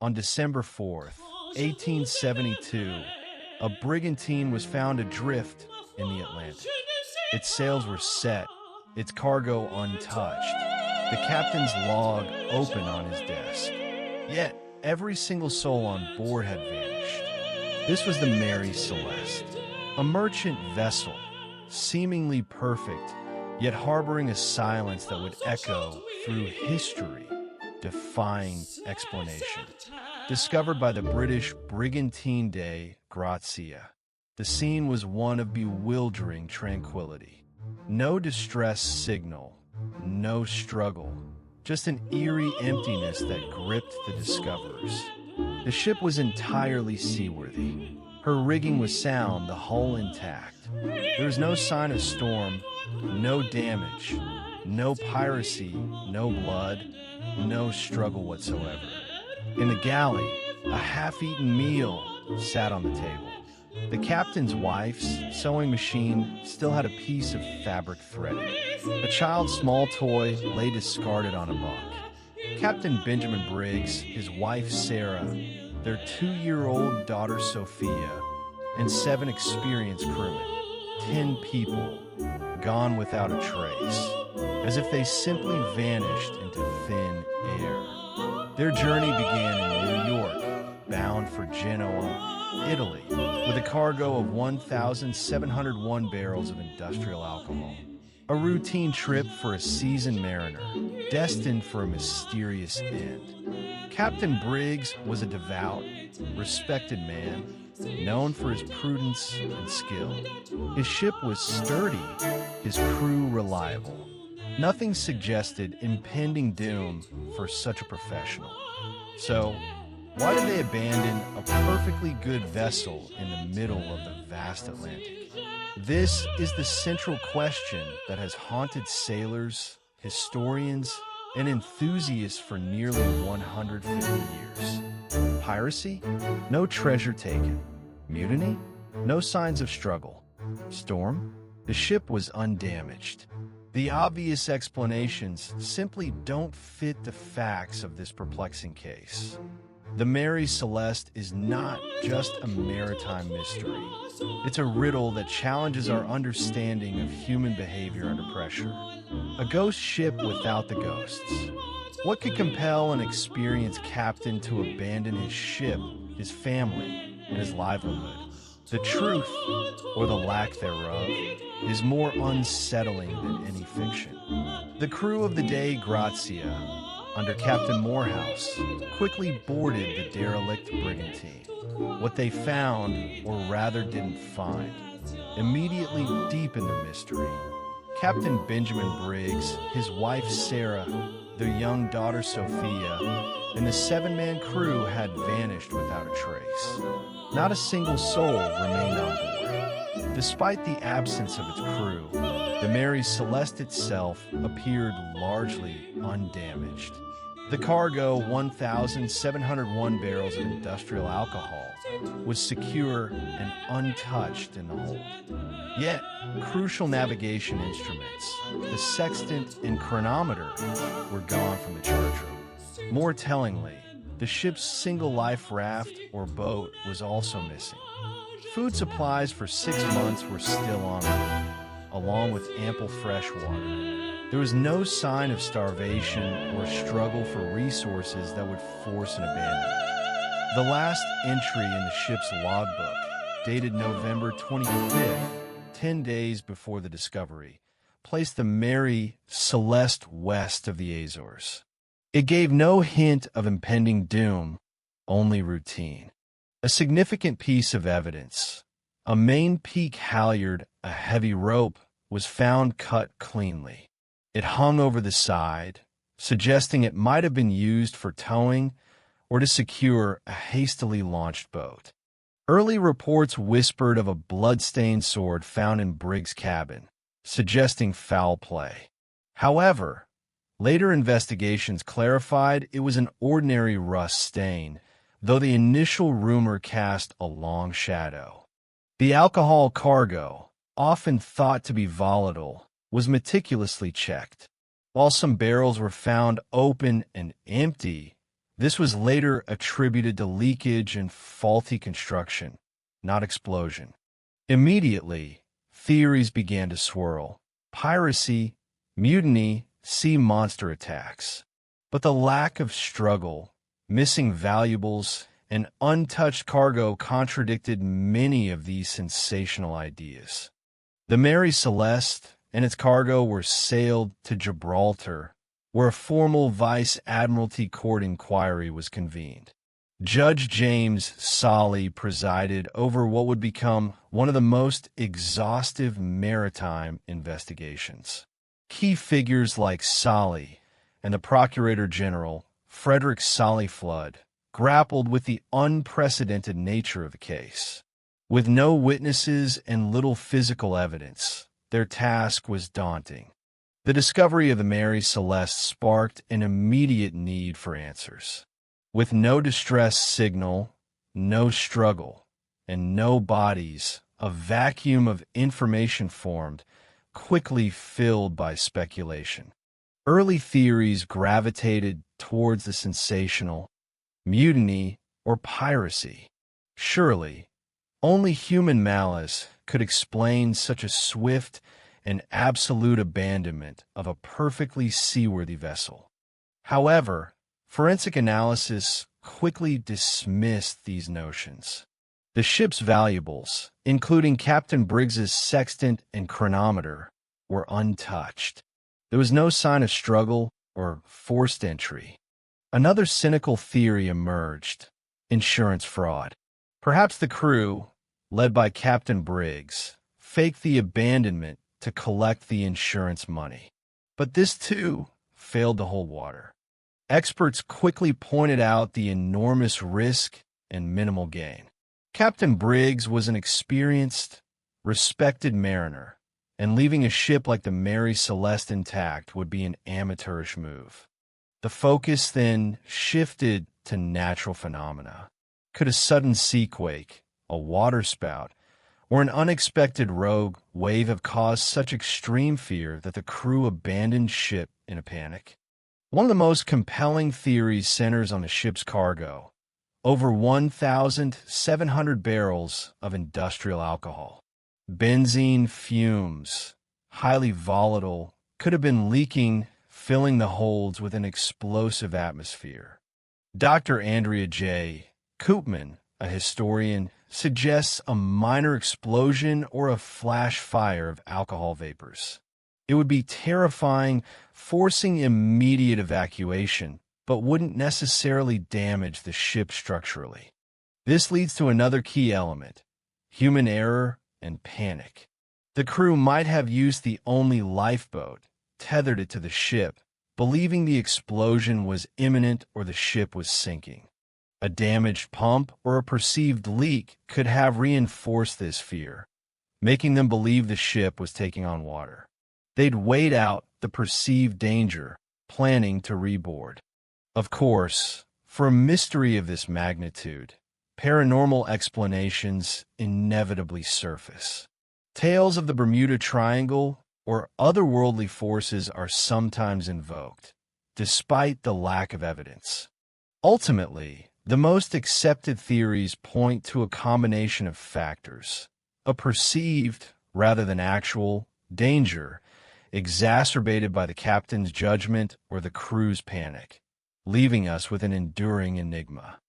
On December 4th, 1872, a brigantine was found adrift in the Atlantic. Its sails were set, its cargo untouched, the captain's log open on his desk. Yet, every single soul on board had vanished. This was the Mary Celeste, a merchant vessel, seemingly perfect, yet harboring a silence that would echo through history, defying explanation. Discovered by the British brigantine de Grazia, the scene was one of bewildering tranquility. No distress signal, no struggle, just an eerie emptiness that gripped the discoverers. The ship was entirely seaworthy. Her rigging was sound, the hull intact. There was no sign of storm, no damage, no piracy, no blood, no struggle whatsoever. In the galley, a half-eaten meal sat on the table. The captain's wife's sewing machine still had a piece of fabric threaded. A child's small toy lay discarded on a bunk. Captain Benjamin Briggs, his wife Sarah, their 2-year-old daughter Sophia, and 7 experienced crewmen, 10 people, gone without a trace, as if they simply vanished into thin air. Their journey began in New York, bound for Genoa, Italy, with a cargo of 1,701 barrels of industrial alcohol. A routine trip for a seasoned mariner, destined for a mysterious end. Captain Briggs was a devout, respected man, known for his prudence and skill. His ship was sturdy, his crew reliable. Nothing suggested impending doom for such a professional. So, why did they abandon a perfectly good vessel in the middle of the vast Atlantic? This is the central question that has haunted sailors, historians, and enthusiasts for nearly 150 years. Piracy? No treasure taken. Mutiny? No signs of struggle. Storm? The ship was undamaged. The obvious explanations simply don't fit the facts of this perplexing case. The Mary Celeste is not just a maritime mystery. It's a riddle that challenges our understanding of human behavior under pressure. A ghost ship without the ghosts. What could compel an experienced captain to abandon his ship, his family, and his livelihood? The truth, or the lack thereof, is more unsettling than any fiction. The crew of the de Grazia, under Captain Morehouse, quickly boarded the derelict brigantine. What they found, or rather didn't find, immediately deepened the mystery. Captain Benjamin Briggs, his wife Sarah, their young daughter Sophia, and the 7-man crew had vanished without a trace. Not a single soul remained on board. Despite the absence of its crew, the Mary Celeste itself appeared largely undamaged. The cargo, 1,701 barrels of industrial alcohol, was secure and untouched in the hold. Yet, crucial navigation instruments, the sextant and chronometer, were gone from the chart room. More tellingly, the ship's single life raft or boat was also missing. Food supplies for 6 months were still on board, along with ample fresh water. There was no sign of starvation or struggle for resources that would force an abandonment. The last entry in the ship's logbook, dated November 25th, 10 days before the discovery, placed the Mary Celeste west of the Azores. It gave no hint of impending doom, only routine. A significant piece of evidence, a main peak halyard, a heavy rope, was found cut cleanly. It hung over the side, suggesting it might have been used for towing or to secure a hastily launched boat. Early reports whispered of a blood-stained sword found in Briggs' cabin, suggesting foul play. However, later investigations clarified it was an ordinary rust stain, though the initial rumor cast a long shadow. The alcohol cargo, often thought to be volatile, was meticulously checked. While some barrels were found open and empty, This was later attributed to leakage and faulty construction, not explosion. Immediately, theories began to swirl: piracy, mutiny, sea monster attacks. But the lack of struggle, missing valuables, and untouched cargo contradicted many of these sensational ideas. The Mary Celeste and its cargo were sailed to Gibraltar, where a formal Vice Admiralty Court inquiry was convened. Judge James Solly presided over what would become one of the most exhaustive maritime investigations. Key figures like Solly and the Procurator General, Frederick Solly Flood, grappled with the unprecedented nature of the case. With no witnesses and little physical evidence, their task was daunting. The discovery of the Mary Celeste sparked an immediate need for answers. With no distress signal, no struggle, and no bodies, a vacuum of information formed, quickly filled by speculation. Early theories gravitated towards the sensational: mutiny or piracy. Surely, only human malice could explain such a swift and absolute abandonment of a perfectly seaworthy vessel. However, forensic analysis quickly dismissed these notions. The ship's valuables, including Captain Briggs's sextant and chronometer, were untouched. There was no sign of struggle or forced entry. Another cynical theory emerged: insurance fraud. Perhaps the crew, led by Captain Briggs, faked the abandonment to collect the insurance money. But this, too, failed to hold water. Experts quickly pointed out the enormous risk and minimal gain. Captain Briggs was an experienced, respected mariner, and leaving a ship like the Mary Celeste intact would be an amateurish move. The focus then shifted to natural phenomena. Could a sudden seaquake, a waterspout, or an unexpected rogue wave have caused such extreme fear that the crew abandoned ship in a panic? One of the most compelling theories centers on the ship's cargo: over 1,700 barrels of industrial alcohol. Benzene fumes, highly volatile, could have been leaking, filling the holds with an explosive atmosphere. Dr. Andrea J. Koopman, a historian, suggests a minor explosion or a flash fire of alcohol vapors. It would be terrifying, forcing immediate evacuation, but wouldn't necessarily damage the ship structurally. This leads to another key element: human error and panic. The crew might have used the only lifeboat, tethered it to the ship, believing the explosion was imminent or the ship was sinking. A damaged pump or a perceived leak could have reinforced this fear, making them believe the ship was taking on water. They'd wait out the perceived danger, planning to reboard. Of course, for a mystery of this magnitude, paranormal explanations inevitably surface. Tales of the Bermuda Triangle or otherworldly forces are sometimes invoked, despite the lack of evidence. Ultimately, the most accepted theories point to a combination of factors: a perceived, rather than actual, danger, exacerbated by the captain's judgment or the crew's panic, leaving us with an enduring enigma.